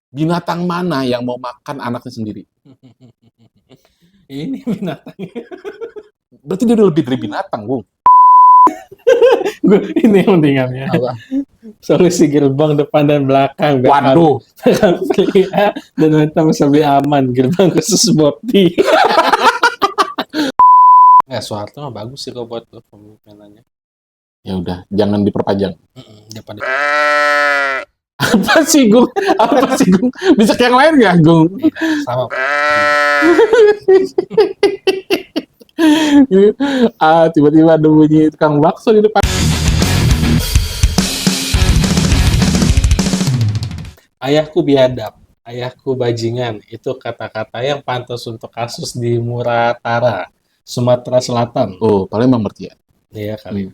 Binatang mana yang mau makan anaknya sendiri? Ini binatang. Berarti dia udah lebih dari binatang, Bung. Ini yang mendingannya. Apa? Solusi gerbang depan dan belakang. Waduh. Belakang beli A dan nanti bisa beli aman. Gerbang khusus boti. Soeharto mah bagus sih kok buat pemimpinannya. Ya udah, jangan diperpanjang. Daripada Apa sih, Gung? Apa sih, Gung? Bisa kayak yang lain nggak, Gung? sama. Tiba-tiba ada bunyi tukang bakso di depan. Ayahku biadab, ayahku bajingan. Itu kata-kata yang pantas untuk kasus di Muratara, Sumatera Selatan. Oh, Palembang berarti ya? Iya kali.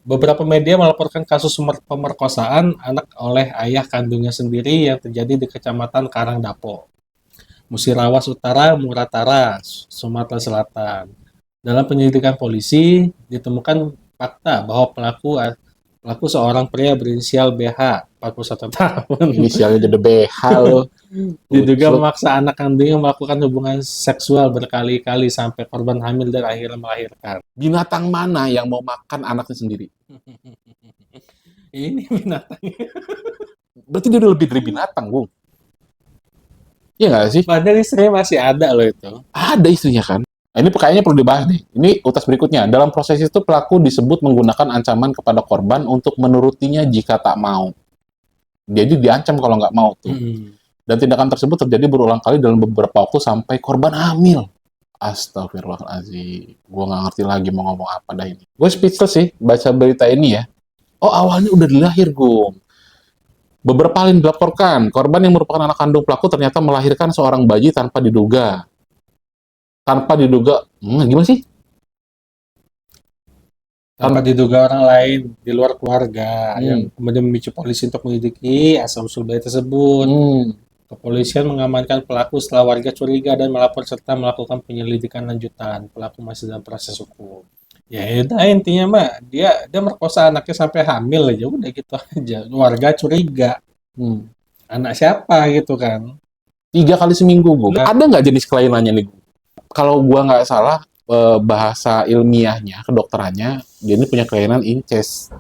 Beberapa media melaporkan kasus pemerkosaan anak oleh ayah kandungnya sendiri yang terjadi di Kecamatan Karangdapo, Musirawas Utara, Muratara, Sumatera Selatan. Dalam penyelidikan polisi, ditemukan fakta bahwa pelaku seorang pria berinisial BH, 41 tahun. Inisialnya jadi BH loh. Diduga memaksa anak kandungnya melakukan hubungan seksual berkali-kali sampai korban hamil dan akhirnya melahirkan. Binatang mana yang mau makan anaknya sendiri? Ini binatang. Berarti dia udah lebih dari binatang, Bung. Iya nggak sih? Padahal istrinya masih ada loh itu. Ada istrinya kan? Nah, ini kayaknya perlu dibahas nih. Ini utas berikutnya. Dalam proses itu pelaku disebut menggunakan ancaman kepada korban untuk menurutinya jika tak mau. Jadi diancam kalau nggak mau tuh. Dan tindakan tersebut terjadi berulang kali dalam beberapa waktu sampai korban hamil. Astagfirullahaladzim. Gue nggak ngerti lagi mau ngomong apa dah ini. Gue speechless sih baca berita ini ya. Oh, awalnya udah dilahir, Gung. Beberapa kali dilaporkan, korban yang merupakan anak kandung pelaku ternyata melahirkan seorang bayi tanpa diduga. Gimana sih? Tanpa diduga orang lain di luar keluarga yang kemudian memicu polisi untuk menyelidiki asal-usul bayi tersebut. Kepolisian mengamankan pelaku setelah warga curiga dan melapor serta melakukan penyelidikan lanjutan. Pelaku masih dalam proses hukum. Ya udah intinya mah dia merkosa anaknya sampai hamil aja udah gitu aja. Warga curiga. Anak siapa gitu kan? 3 kali seminggu, Gung. Ada nggak jenis kelainannya nih, Gung? Kalau gua nggak salah, bahasa ilmiahnya, kedokterannya, dia ini punya kelainan incest,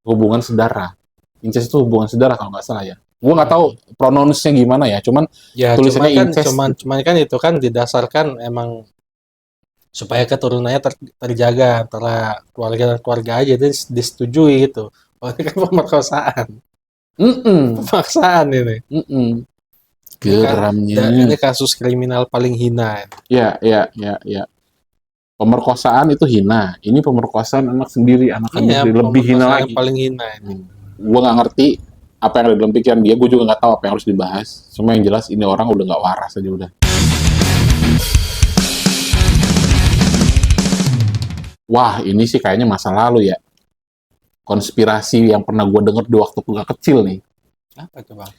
hubungan sedara. Incest itu hubungan sedara kalau nggak salah ya. Gua nggak tahu pronounce-nya gimana ya, cuman Ya tulisannya incest. cuman kan itu kan didasarkan emang supaya keturunannya terjaga antara keluarga dan keluarga aja, dan disetujui gitu. Oh, ini kan pemerkosaan. Pemaksaan ini. Geramnya. Ini kasus kriminal paling hina. Ya. Pemerkosaan itu hina. Ini pemerkosaan anak sendiri, anak sendiri lebih hina lagi. Paling hina. Gue nggak ngerti apa yang ada dalam pikiran dia. Gue juga nggak tahu apa yang harus dibahas. Cuma yang jelas ini orang udah nggak waras aja udah. Wah, ini sih kayaknya masa lalu ya. Konspirasi yang pernah gue denger di waktu gue kecil nih. Apa itu, Bang?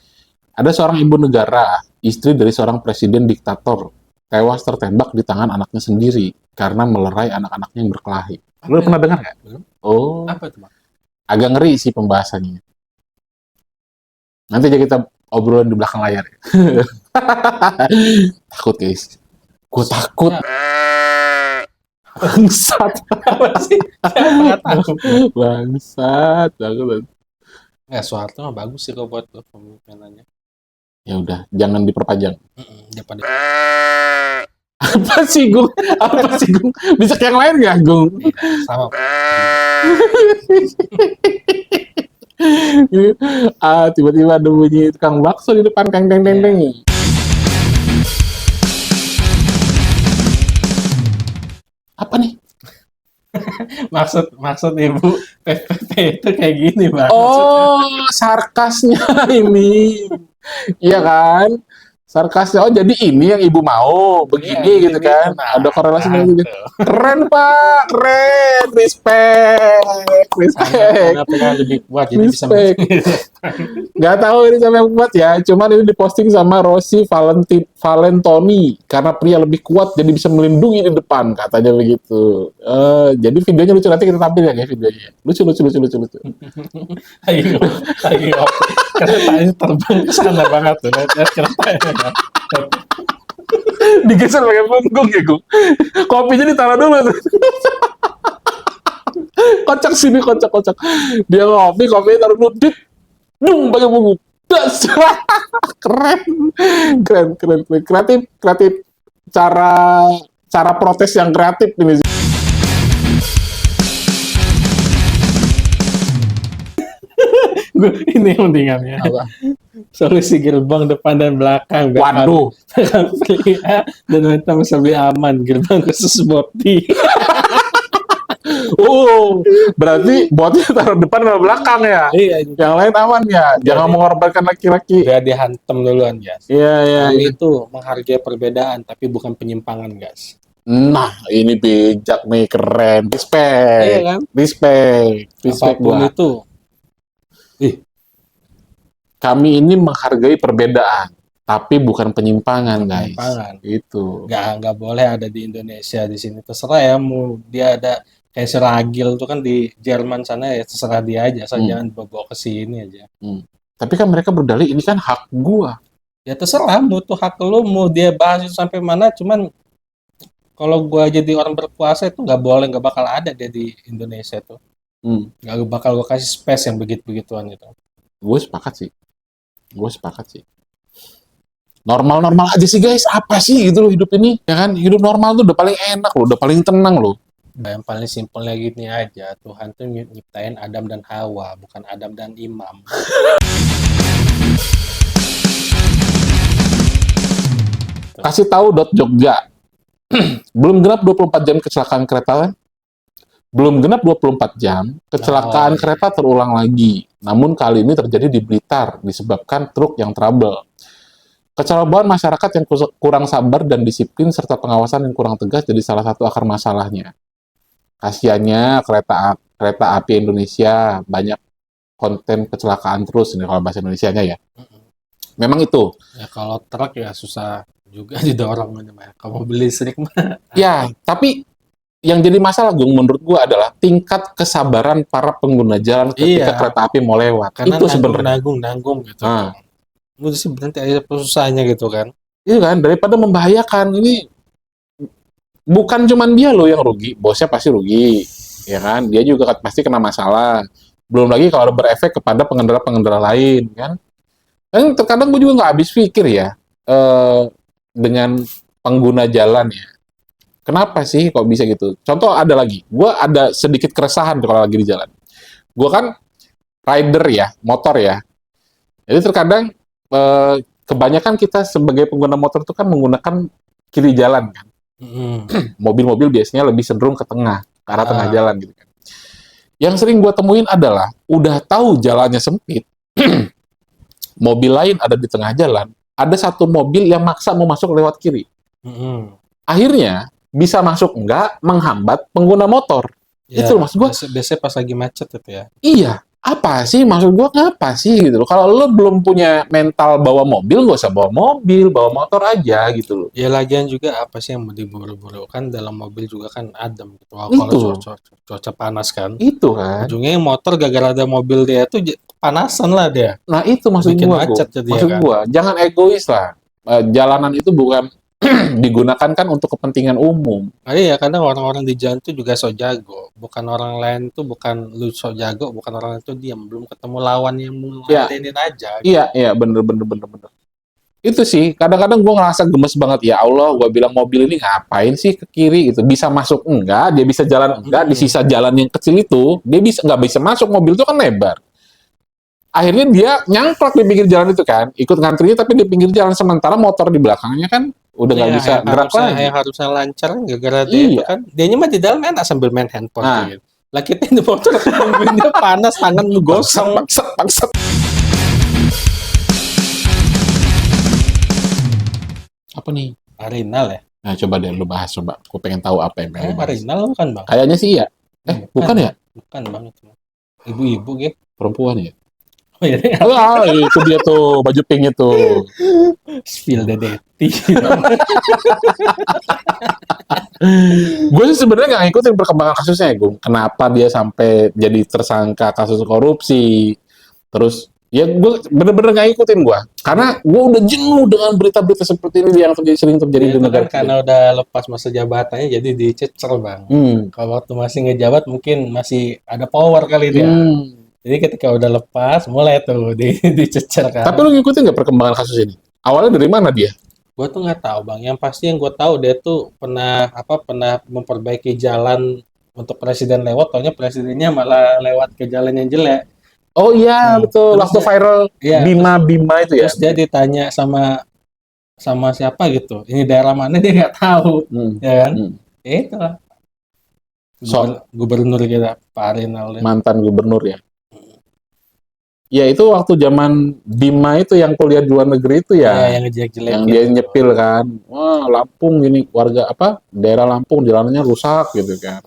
Ada seorang ibu negara, istri dari seorang presiden diktator, tewas tertembak di tangan anaknya sendiri karena melerai anak-anaknya yang berkelahi. Lu pernah dengar nggak? Oh. Apa itu, Bang? Agak ngeri sih pembahasannya. Nanti aja kita obrolin di belakang layar. Takut, guys. Gue takut. Bangsat. Apa sih? Siapa takut? Bangsat. Takut. Soeharto mah bagus sih kok buat pemimpinannya. Ya udah, jangan diperpanjang. Daripada Apa sih, Gung? Apa sih, Gung? Bisa kayak yang lain nggak, Gung? sama. Tiba-tiba ada bunyi tukang bakso di depan, kang deng deng deng. Apa nih? maksud ibu PPP itu kayak gini, Bang. Oh, sarkasnya ini. Iya kan? Sarkasnya, oh jadi ini yang ibu mau, begini Iya, gitu ini kan. itu, nah, Ada korelasinya nah, gitu. tuh. Keren Pak, keren, respect, respect, Karena PK lebih kuat, jadi bisa respect. Nggak tahu ini siapa yang kuat ya, cuman ini diposting sama Rossi Valentoni karena pria lebih kuat jadi bisa melindungi di depan, katanya begitu. Jadi videonya lucu, nanti kita tampil ya guys videonya. Lucu, lucu, lucu, lucu, lucu. Ayo, ayo, keretanya terbang ke sana banget tuh, lihat keretanya kan. Digeser pakai punggung ya gue. Kopinya ditaruh dulu tuh. Kocak sini, kocak, kocak. Dia ngopi, kopinya taruh dulu. Dit, dung pakai punggung. Das. Keren. Keren, keren, keren. Kreatif, kreatif. Cara cara protes yang kreatif ini. Ini yang mendingannya. Apa? Solusi gerbang depan dan belakang. Waduh. Pria dan wanita bisa lebih aman. Gerbang khusus boti. Berarti botnya taruh depan atau belakang ya? Iya, Yang lain aman ya? Jangan mengorbankan laki-laki. biar dihantam duluan, guys. Iya, iya, iya. Itu menghargai perbedaan, tapi bukan penyimpangan, guys. Nah, ini bijak nih, keren. Respect. Iya kan? Respect. Respect Apapun buat. itu. Kami ini menghargai perbedaan, tapi bukan penyimpangan, guys. Penyimpangan. Itu. Nggak boleh ada di Indonesia di sini. Terserah ya, mau dia ada kayak Seragil tuh kan di Jerman sana ya, terserah dia aja, asal jangan bawa ke sini aja. Tapi kan mereka berdalih ini kan hak gua. Ya terserah, mau tuh hak lu, mau dia bahas itu sampai mana, cuman kalau gua jadi orang berkuasa itu nggak boleh, nggak bakal ada dia di Indonesia tuh. Nggak bakal gua kasih space yang begitu-begituan itu. Gue sepakat sih. Gue sepakat sih. Normal-normal aja sih guys. Apa sih gitu loh hidup ini? Ya kan? Hidup normal tuh udah paling enak loh. Udah paling tenang loh. Yang paling simpelnya gini aja, Tuhan tuh nyiptain Adam dan Hawa, bukan Adam dan Imam. Kasih tahu Jogja. Belum genap 24 jam kecelakaan kereta kan? Belum genap 24 jam, kecelakaan kereta terulang lagi. Namun kali ini terjadi di Blitar, disebabkan truk yang trouble. Kecelakaan masyarakat yang kurang sabar dan disiplin, serta pengawasan yang kurang tegas jadi salah satu akar masalahnya. Kasiannya kereta api Indonesia, banyak konten kecelakaan terus, ini kalau bahasa Indonesianya ya. Memang itu. Ya kalau truk ya susah juga didorong. Kalau beli listrik mah. Ya, tapi yang jadi masalah, Gung, menurut gua adalah tingkat kesabaran para pengguna jalan ketika kereta api mau lewat. Karena itu sebenarnya nanggung gitu. Mau sih berhenti aja susahnya gitu kan. Iya kan, daripada membahayakan. Ini bukan cuman dia loh yang rugi, bosnya pasti rugi, ya kan? Dia juga pasti kena masalah. Belum lagi kalau berefek kepada pengendara-pengendara lain, kan? Dan terkadang gue juga nggak habis pikir ya dengan pengguna jalan ya. Kenapa sih kok bisa gitu? Contoh ada lagi, gue ada sedikit keresahan kalau lagi di jalan. Gue kan rider ya, motor ya. Jadi terkadang kebanyakan kita sebagai pengguna motor itu kan menggunakan kiri jalan kan. Mobil-mobil biasanya lebih cenderung ke tengah, ke arah tengah jalan gitu kan. Yang sering gue temuin adalah, udah tahu jalannya sempit, mobil lain ada di tengah jalan, ada satu mobil yang maksa mau masuk lewat kiri. Akhirnya, bisa masuk enggak, menghambat pengguna motor. Ya, itu maksud gue. Biasanya pas lagi macet itu ya. Iya, apa sih maksud gue, ngapa sih gitu loh. Kalau lo belum punya mental bawa mobil, gak usah bawa mobil, bawa motor aja gitu loh. Ya lagian juga apa sih yang mau diburu-buru, kan dalam mobil juga kan adem gitu. Kalau cuaca panas kan. Itu kan. Ujungnya motor gara-gara ada mobil dia tuh panasan lah dia. Nah itu maksud gue. Maksud gue, jangan egois lah. Jalanan itu bukan digunakan kan untuk kepentingan umum. Iya, kadang orang-orang di jalan itu juga so jago. Bukan orang lain tuh, bukan lu so jago, bukan orang lain tuh diam, belum ketemu lawan yang mau ngadenin aja. Gitu. Iya, bener. Itu sih, kadang-kadang gue ngerasa gemes banget. Ya Allah, gue bilang mobil ini ngapain sih ke kiri gitu. Bisa masuk enggak, dia bisa jalan enggak, di sisa jalan yang kecil itu, dia nggak bisa masuk, mobil itu kan lebar. Akhirnya dia nyangklak di pinggir jalan itu kan, ikut ngantrinya tapi di pinggir jalan, sementara motor di belakangnya kan udah nggak bisa gerak lagi. Yang harusnya lancar gara-gara dia itu kan. Dianya mah di dalam enak sambil main handphone gitu. Lah kita di motor nungguin dia panas, tangan lu gosong. Bangsat. Apa nih? Arinal ya? Nah, coba deh lu bahas coba. Aku pengen tahu apa yang pengen lu bahas. Arinal bukan bang? Kayaknya sih iya. Bukan ya? Bukan bang itu. Ibu-ibu gitu. Perempuan ya? Oh iya, Wah, itu dia tuh baju pink itu. spill the dirty. Gue sih sebenarnya nggak ngikutin perkembangan kasusnya ya, Gung. Kenapa dia sampai jadi tersangka kasus korupsi? Terus ya gue bener-bener nggak ngikutin gue. Karena gue udah jenuh dengan berita-berita seperti ini yang sering terjadi di Itu negara kan karena udah lepas masa jabatannya jadi dicecer bang. Kalau waktu masih ngejabat mungkin masih ada power kali dia. Jadi ketika udah lepas mulai tuh dicecer kan. Tapi lu ngikutin nggak perkembangan kasus ini? Awalnya dari mana dia? Gue tuh nggak tahu bang. Yang pasti yang gue tahu dia tuh pernah memperbaiki jalan untuk presiden lewat. Taunya presidennya malah lewat ke jalan yang jelek. Oh iya betul. terus Waktu viral Iya, Bima itu ya. terus dia ditanya sama siapa gitu. Ini daerah mana dia nggak tahu, ya kan? Ya itulah. Gubernur kita Pak Arinal. Mantan gubernur ya. Ya itu waktu zaman Bima itu yang kuliah di luar negeri itu ya. Ya, yang ngejelek-jelek Yang gitu. dia nyepil kan. Wah, Lampung gini, warga apa? Daerah Lampung jalannya rusak gitu kan.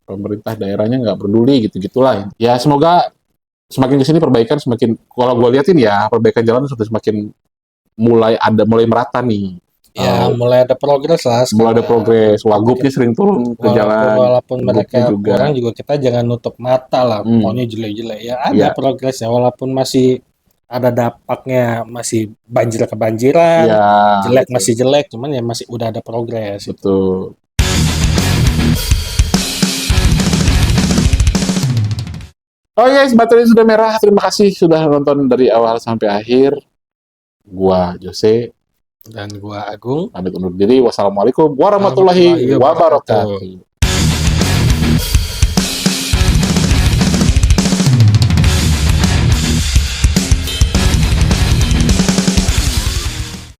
Pemerintah daerahnya nggak peduli gitu-gitulah. Ya semoga semakin kesini perbaikan semakin, kalau gue liatin ya perbaikan jalan sudah semakin mulai merata nih. Ya, mulai ada progres lah sekarang. Mulai ada progres. Wagubnya sering turun ke jalan. Walaupun mereka juga. kurang juga kita jangan nutup mata lah. Pokoknya jelek-jelek. Ya ada progresnya walaupun masih ada dampaknya, masih banjir kebanjiran, jelek betul. Masih jelek, cuman ya masih udah ada progres. Betul. Oh guys, baterai sudah merah. Terima kasih sudah nonton dari awal sampai akhir. Gua Jose dan gua Agung pamit undur diri. Wassalamualaikum warahmatullahi wabarakatuh.